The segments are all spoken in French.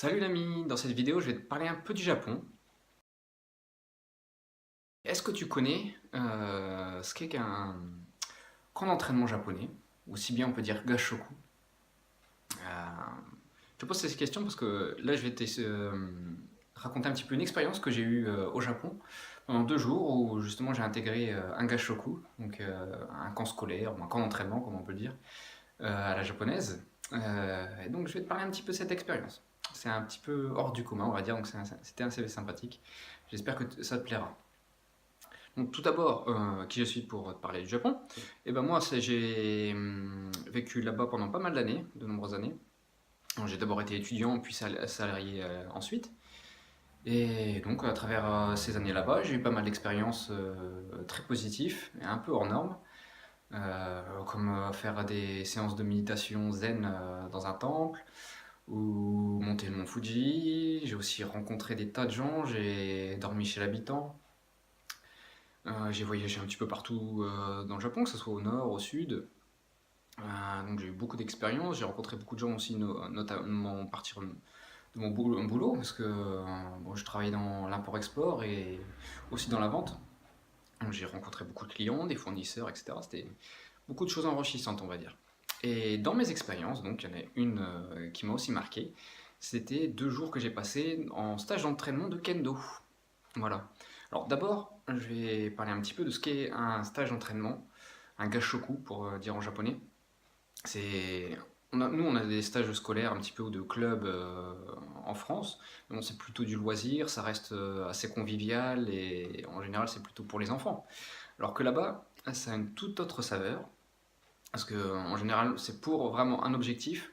Salut l'ami, dans cette vidéo je vais te parler un peu du Japon. Est-ce que tu connais ce qu'est qu'un camp d'entraînement japonais? Aussi bien on peut dire Gashoku. Je te pose ces questions parce que là je vais te raconter un petit peu une expérience que j'ai eue au Japon pendant 2 jours où justement j'ai intégré un Gashoku, donc un camp scolaire ou un camp d'entraînement comme on peut le dire, à la japonaise. Et donc je vais te parler un petit peu de cette expérience. C'est un petit peu hors du commun, on va dire, donc c'était assez sympathique. J'espère que ça te plaira. Donc tout d'abord, qui je suis pour te parler du Japon? Et ben moi, j'ai vécu là-bas pendant pas mal d'années, de nombreuses années. Donc, j'ai d'abord été étudiant, puis salarié ensuite. Et donc à travers ces années là-bas, j'ai eu pas mal d'expériences très positives et un peu hors normes, comme faire des séances de méditation zen dans un temple, ou monter le mont Fuji. J'ai aussi rencontré des tas de gens, j'ai dormi chez l'habitant. J'ai voyagé un petit peu partout dans le Japon, que ce soit au nord, au sud. Donc j'ai eu beaucoup d'expériences, j'ai rencontré beaucoup de gens aussi, notamment à partir de mon boulot, parce que bon, je travaillais dans l'import-export et aussi dans la vente. Donc j'ai rencontré beaucoup de clients, des fournisseurs, etc. C'était beaucoup de choses enrichissantes, on va dire. Et dans mes expériences, donc il y en a une qui m'a aussi marqué, c'était 2 jours que j'ai passé en stage d'entraînement de kendo. Voilà. Alors d'abord, je vais parler un petit peu de ce qu'est un stage d'entraînement, un gashoku pour dire en japonais. C'est, nous, on a des stages scolaires un petit peu ou de clubs en France, mais bon, c'est plutôt du loisir, ça reste assez convivial et en général c'est plutôt pour les enfants. Alors que là-bas, ça a une toute autre saveur, parce que en général c'est pour vraiment un objectif,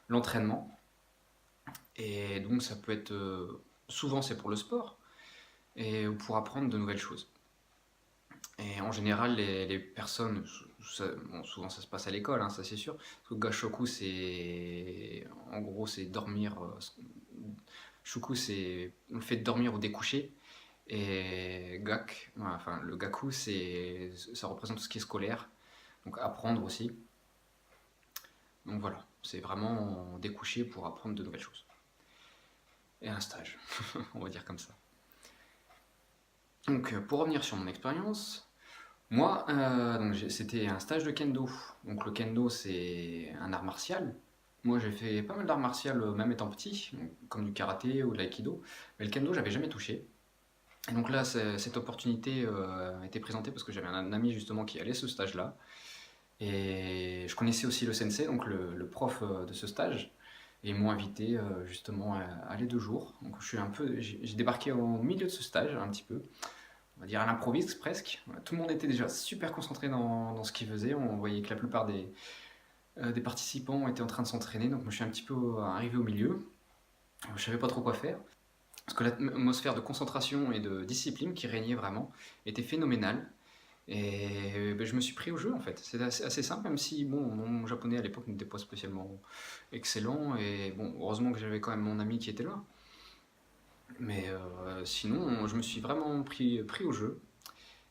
l'entraînement, et donc ça peut être souvent c'est pour le sport et pour apprendre de nouvelles choses. Et en général, les personnes, bon, souvent ça se passe à l'école, hein, ça c'est sûr. Parce que Gashoku, c'est. En gros, c'est dormir. Shuku, c'est le fait de dormir ou découcher. Et Gak, enfin, le Gaku, ça représente tout ce qui est scolaire. Donc apprendre aussi. Donc voilà, c'est vraiment découcher pour apprendre de nouvelles choses. Et un stage, on va dire comme ça. Donc pour revenir sur mon expérience, moi, donc c'était un stage de kendo. Donc le kendo, c'est un art martial. Moi, j'ai fait pas mal d'arts martiaux, même étant petit, donc, comme du karaté ou de l'aïkido. Mais le kendo, j'avais jamais touché. Et donc là, cette opportunité a été présentée parce que j'avais un ami justement qui allait à ce stage-là. Et je connaissais aussi le sensei, donc le prof de ce stage. Et ils m'ont invité justement à aller 2 jours. Donc j'ai débarqué au milieu de ce stage un petit peu, on va dire à l'improviste presque. Tout le monde était déjà super concentré dans ce qu'il faisait. On voyait que la plupart des participants étaient en train de s'entraîner, donc moi je suis un petit peu arrivé au milieu. Je savais pas trop quoi faire. Parce que l'atmosphère de concentration et de discipline qui régnait vraiment était phénoménale. Et ben, je me suis pris au jeu en fait. C'est assez simple, même si bon, mon japonais à l'époque n'était pas spécialement excellent. Et bon, heureusement que j'avais quand même mon ami qui était là. Mais sinon, je me suis vraiment pris au jeu.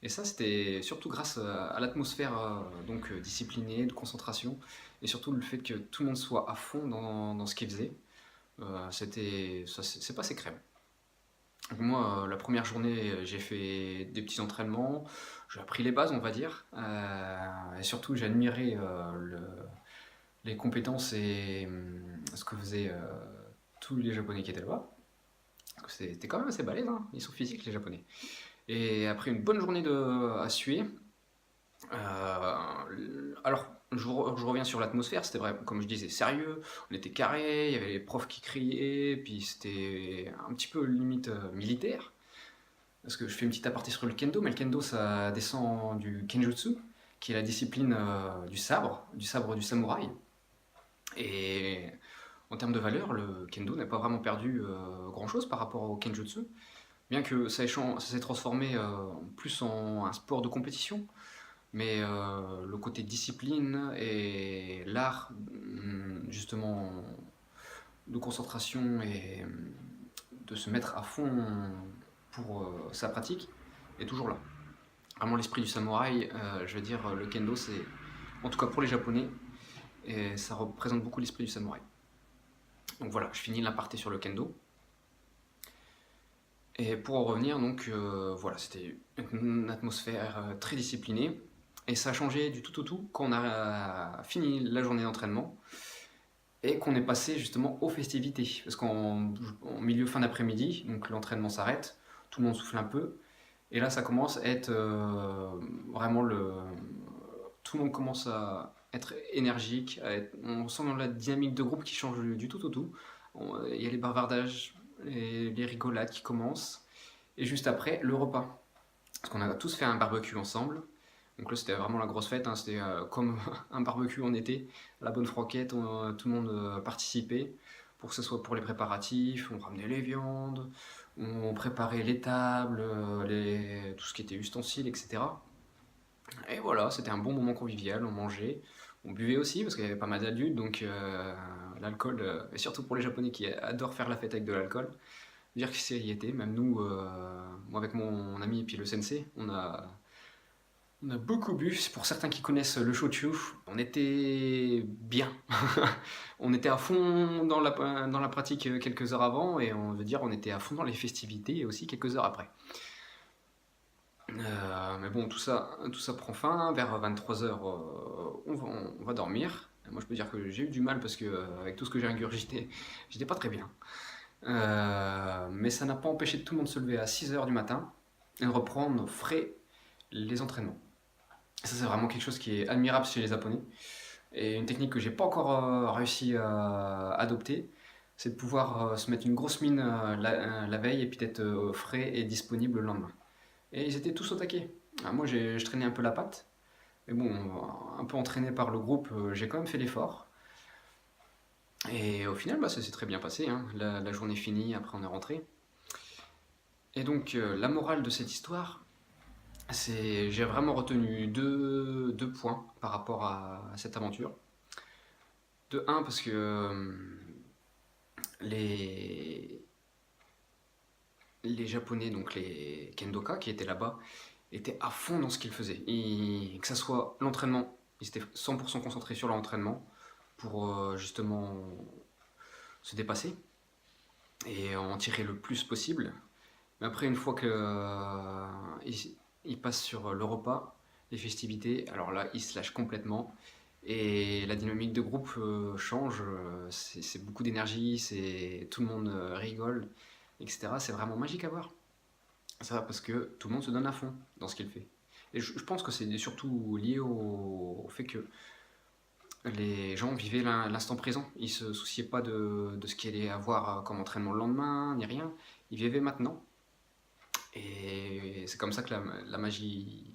Et ça, c'était surtout grâce à l'atmosphère donc disciplinée, de concentration, et surtout le fait que tout le monde soit à fond dans ce qu'il faisait. C'est passé crème. Donc moi, la première journée, j'ai fait des petits entraînements, j'ai appris les bases, on va dire, et surtout j'ai admiré les compétences et ce que faisaient tous les Japonais qui étaient là-bas. Parce que c'était quand même assez balèze, hein. Ils sont physiques les Japonais. Et après une bonne journée à suer, alors, je reviens sur l'atmosphère, c'était vrai, comme je disais, sérieux, on était carré, il y avait les profs qui criaient, puis c'était un petit peu limite militaire. Parce que je fais une petite aparté sur le kendo, mais le kendo ça descend du kenjutsu, qui est la discipline du sabre du samouraï. Et en termes de valeur, le kendo n'a pas vraiment perdu grand-chose par rapport au kenjutsu, bien que ça s'est transformé plus en un sport de compétition. Mais le côté discipline et l'art, justement, de concentration et de se mettre à fond pour sa pratique, est toujours là. Vraiment l'esprit du samouraï, je veux dire, le kendo, c'est, en tout cas pour les japonais, et ça représente beaucoup l'esprit du samouraï. Donc voilà, je finis l'aparté sur le kendo. Et pour en revenir, donc voilà, c'était une atmosphère très disciplinée. Et ça a changé du tout au tout quand on a fini la journée d'entraînement et qu'on est passé justement aux festivités. Parce qu'en milieu fin d'après-midi, donc l'entraînement s'arrête, tout le monde souffle un peu. Et là, ça commence à être vraiment tout le monde commence à être énergique, on sent la dynamique de groupe qui change du tout au tout. Il y a les bavardages, les rigolades qui commencent. Et juste après, le repas. Parce qu'on a tous fait un barbecue ensemble. Donc là, c'était vraiment la grosse fête, hein. C'était comme un barbecue en été, la bonne franquette, tout le monde participait, pour que ce soit pour les préparatifs, on ramenait les viandes, on préparait les tables, tout ce qui était ustensiles, etc. Et voilà, c'était un bon moment convivial, on mangeait, on buvait aussi, parce qu'il y avait pas mal d'adultes, donc l'alcool, et surtout pour les Japonais qui adorent faire la fête avec de l'alcool, dire que ça y était, même nous, moi avec mon ami et puis le sensei, on a beaucoup bu. Pour certains qui connaissent le shochu, on était bien. On était à fond dans la pratique quelques heures avant et on veut dire on était à fond dans les festivités aussi quelques heures après. Mais bon, tout ça prend fin. Vers 23 h, on va dormir. Et moi, je peux dire que j'ai eu du mal parce que, avec tout ce que j'ai ingurgité, j'étais pas très bien. Mais ça n'a pas empêché tout le monde de se lever à 6 h du matin et de reprendre frais les entraînements. Ça, c'est vraiment quelque chose qui est admirable chez les Japonais. Et une technique que j'ai pas encore réussi à adopter, c'est de pouvoir se mettre une grosse mine la veille et puis d'être frais et disponible le lendemain. Et ils étaient tous au taquet. Moi, je traînais un peu la patte. Mais bon, un peu entraîné par le groupe, j'ai quand même fait l'effort. Et au final, bah, ça s'est très bien passé, hein. La journée finie, après on est rentré. Et donc, la morale de cette histoire, j'ai vraiment retenu deux points par rapport à cette aventure. De un, parce que les, les Japonais, donc les Kendoka qui étaient là-bas, étaient à fond dans ce qu'ils faisaient. Que ça soit l'entraînement, ils étaient 100% concentrés sur l'entraînement pour justement se dépasser et en tirer le plus possible. Mais après, une fois que ils passent sur le repas, les festivités, alors là, ils se lâchent complètement. Et la dynamique de groupe change, c'est beaucoup d'énergie, tout le monde rigole, etc. C'est vraiment magique à voir. Ça, parce que tout le monde se donne à fond dans ce qu'il fait. Et je pense que c'est surtout lié au fait que les gens vivaient l'instant présent. Ils se souciaient pas de ce qu'il allait avoir comme entraînement le lendemain, ni rien. Ils vivaient maintenant. Et c'est comme ça que la magie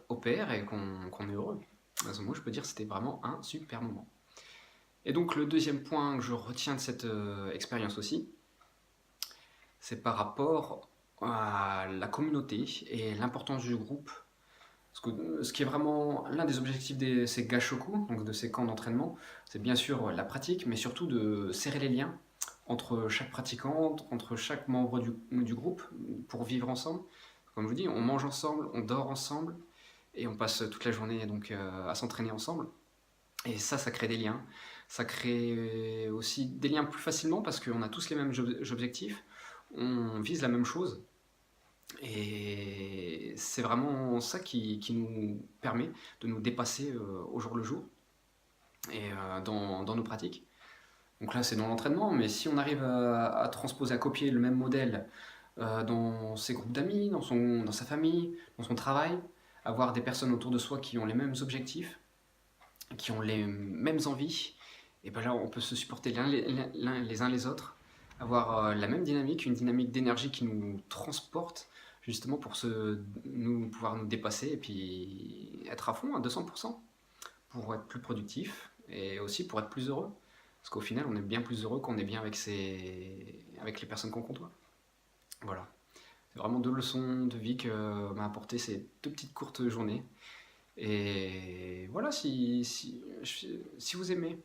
opère et qu'on est heureux. Moi, je peux dire que c'était vraiment un super moment. Et donc, le deuxième point que je retiens de cette expérience aussi, c'est par rapport à la communauté et l'importance du groupe. Parce que ce qui est vraiment l'un des objectifs de ces gashoku, donc de ces camps d'entraînement, c'est bien sûr la pratique, mais surtout de serrer les liens entre chaque pratiquant, entre chaque membre du groupe, pour vivre ensemble. Comme je vous dis, on mange ensemble, on dort ensemble, et on passe toute la journée donc à s'entraîner ensemble. Et ça crée des liens. Ça crée aussi des liens plus facilement parce qu'on a tous les mêmes objectifs, on vise la même chose. Et c'est vraiment ça qui nous permet de nous dépasser au jour le jour et dans nos pratiques. Donc là, c'est dans l'entraînement, mais si on arrive à transposer, à copier le même modèle dans ses groupes d'amis, dans sa famille, dans son travail, avoir des personnes autour de soi qui ont les mêmes objectifs, qui ont les mêmes envies, et bien là, on peut se supporter les uns les autres, avoir la même dynamique, une dynamique d'énergie qui nous transporte, justement pour pouvoir nous dépasser et puis être à fond à 200% pour être plus productif et aussi pour être plus heureux. Parce qu'au final, on est bien plus heureux quand on est bien avec les personnes qu'on côtoie. Voilà. C'est vraiment deux leçons de vie que m'a apporté ces deux petites courtes journées. Et voilà, si vous aimez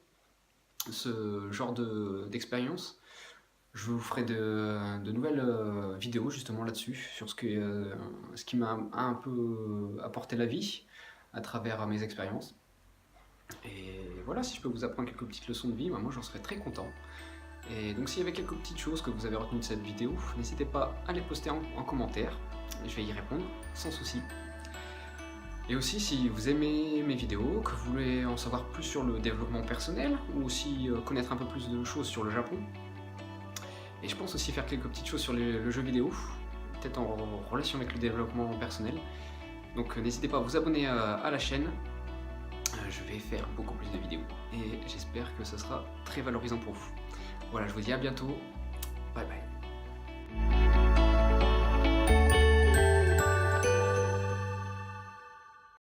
ce genre d'expérience, je vous ferai de nouvelles vidéos justement là-dessus, sur ce qui m'a un peu apporté la vie à travers mes expériences. Et voilà, si je peux vous apprendre quelques petites leçons de vie, moi j'en serais très content. Et donc s'il y avait quelques petites choses que vous avez retenues de cette vidéo, n'hésitez pas à les poster en commentaire, je vais y répondre sans souci. Et aussi, si vous aimez mes vidéos, que vous voulez en savoir plus sur le développement personnel, ou aussi connaître un peu plus de choses sur le Japon, et je pense aussi faire quelques petites choses sur le jeu vidéo, peut-être en relation avec le développement personnel. Donc n'hésitez pas à vous abonner à la chaîne, je vais faire beaucoup plus de vidéos, et j'espère que ce sera très valorisant pour vous. Voilà, je vous dis à bientôt, bye bye.